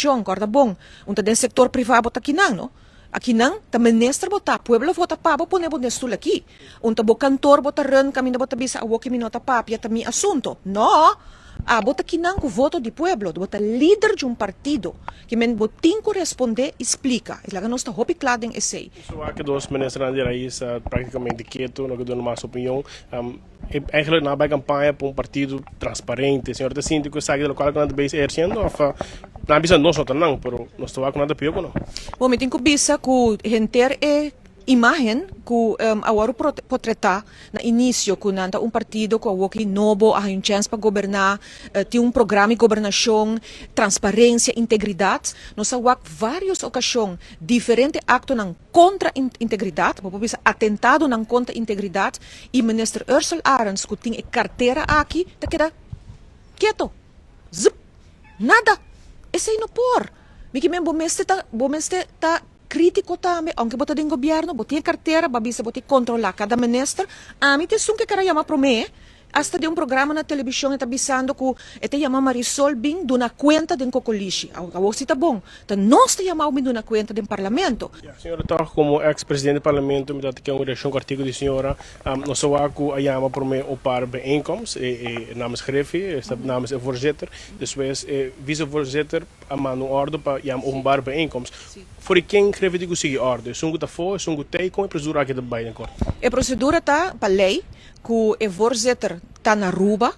Siyon, corda bom. Unta den sektor privado bota kinang, no? Aqui não, também ministro bota, pueblo vota pabo, pone bo nestul aqui. Unta bo cantor bota ren, caminho bota bisa, a woki minota papia, também assunto. No! Bota aqui não, com voto de pueblo, bota líder de partido, que men botin corresponder, explica. E lá nós está hopi claro em essay. Zo que dos ministros de raiz praticamente quieto, não dando mais opinião. Eigenlijk na campanha para partido transparente, senhor te sinto que sabe do qual que nós base ercendo, na bisa nós não, pero nós estamos com nada pior não. Bom, me tenho que bisa que renter imagem que agora portretar na início que nanta partido que o novo a um chance para governar, tem programa de governação, transparência, integridade. Nós há várias ocasiões diferentes actos contra integridade, por exemplo, atentado contra integridade e ministro Ursula Arens que tem carteira aqui, tá queda quieto, zip, nada, esse aí não por. Me que mesmo bomeste tá crítico também, aunque bota do governo, bota carteira, babisa bota controlar cada ministro. A mim te sunke cara chama para mim, hasta de programa na televisão está avisando que este chama Marisol Bin de uma conta de Cocolishi. A você tá bom, então nós te chamamos de uma conta do parlamento. A senhora está como ex-presidente do parlamento, me dá que é uma reação artigo de senhora, nós só há que a chama para mim o par bijeenkomst, namens Grefi, namens voorzitter, depois vice-voorzitter, a mano orde para chama openbaar bijeenkomst. Voor quem Grefi digo seguir orde, sungo tá for, sungo tem, como é a procedura aqui da Biden Court? A procedura tá para lei, que o voorzitter está na Aruba,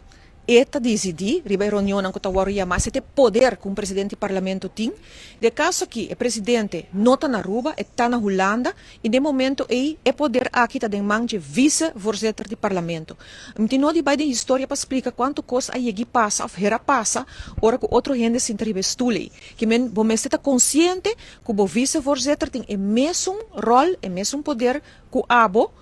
eta decidi, riba reunião que está agora mas tem poder que o presidente do parlamento tem. De caso que o presidente não está na Aruba, está na Holanda, e de momento é poder aqui está em mão de vice-voorzitter do parlamento. Então, de Biden história para explicar quanto coisa aí passa, ou era passa, ora que outro gente se entrevistule. Que men, bom, está consciente que o vice-voorzitter tem o mesmo rol, o mesmo poder que o abo.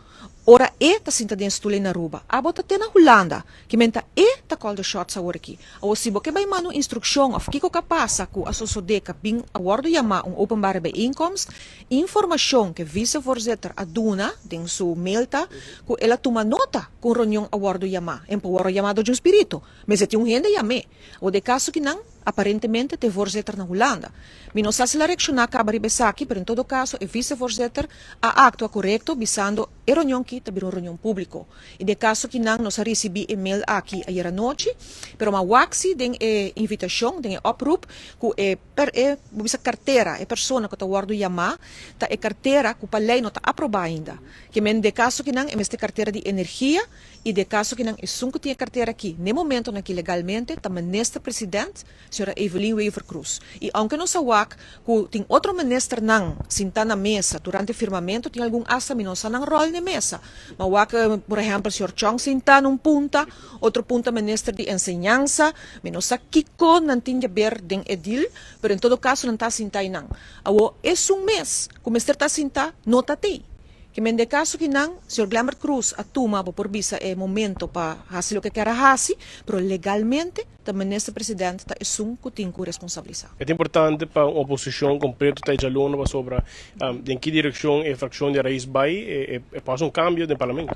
Ora tá sinta den stule na Aruba. Abo tá na Holanda. Que menta tá call the shots agora aqui. Ou se você vai mano instrução of kiko ka passa ku asosodeka bing awardo yama openbare bijeenkomst, informação que vice-voorzitter aduna den su mailta ku ela toma nota com reunião awardo yama. Empawaro yamado de um espírito. Mas tem gente yame. O de caso que não aparentemente te voorzitter na Holanda. Mi non sa se la reacciona acaba ribesaki, pero en todo caso el vice-voorzitter ha actua correcto visando e reunião que tabir un reunião público. E de caso que não nos recebi email aqui ayer a noite, pero ma waxi den invitação, den oproep, que bisa carteira, persona que ta guardo yama, ta carteira que pa lei não ta aprova ainda. Que men de caso que não é esta carteira de energia e de caso que não é sunco tinha carteira aqui, no momento na que legalmente ta ministra presidente, senhora Evelyn Weaver Cruz. E aunque não sawak, que tem outro ministro não sinta na mesa durante o firmamento, tem algum asa minosa não rol na mesa. Mawak, por exemplo, o senhor Chong sinta num punta, outro punta ministro de enseñanza, minosa Kiko não tinha ver den edil, pero em todo caso não está sinta não. Awo, é mês, que o ministro está sinta, não está tem. Que men de caso que não, o senhor Glamour Cruz atuma por visa momento para fazer o que quer fazer, pero legalmente também nesse presidente está que tem que responsabilizar. É importante para uma oposição completa ter aluno sobre em que direção a fração de raiz vai e faz cambio no parlamento.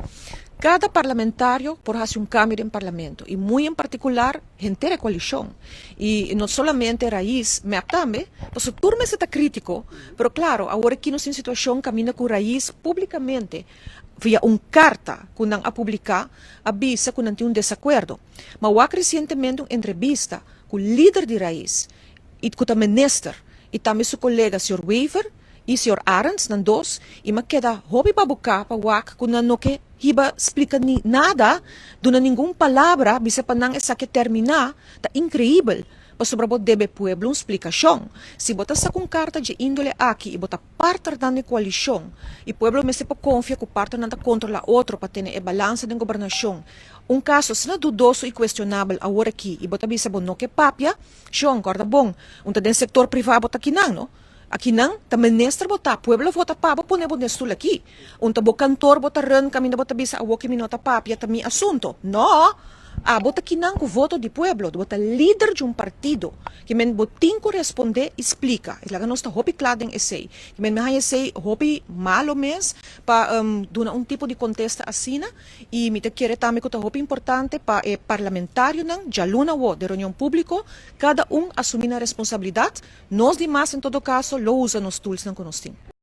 Cada parlamentário pode fazer cambio no parlamento e muito em particular gente da coalição e não somente raiz, mas também, porque o turma está crítico, pero claro, agora aqui nós em situação caminha com raiz publicamente via carta que não a publicar, avisa que não tem desacordo. Mas há recentemente uma entrevista com o líder de raiz e com o ministro e também seu colega, Sr. Weaver e Sr. Arends, não dois, e me queda hobby para buscar para o que não que hiba explica ni nada, dona nenhuma palavra, bisa pa nang esa que terminar, tá incrível. Para sobrabot debe pueblo uma explicação. Se botar sa com carta de índole aqui e botar parte da coalição, e pueblo me se pa confia que parte não controla outro para ter a balança da governação. Caso, se não dudoso e questionável agora aqui, e botar bisa bom no que papia, Sean, corda bom, den setor privado botar aqui não? Aqui não, também ministro botar, pueblo vota pabo, pone bo nestul aqui. Bo cantor botar ren, caminho botar bisa, awo que minota papia, também assunto. No! bota kinang ku voto di pueblo, bota líder de partido, que men botin corresponde explica. Ilaga nos ta hopi klading essay. Que men meha essay hopi malo mes pa duna tipo de contesta asina e mi te quiere tame ko ta hopi importante pa parlamentario nang jaluna wo de reunião público, cada assumir a responsabilidade, nós demais em todo caso lo usa nos tools nang konosting.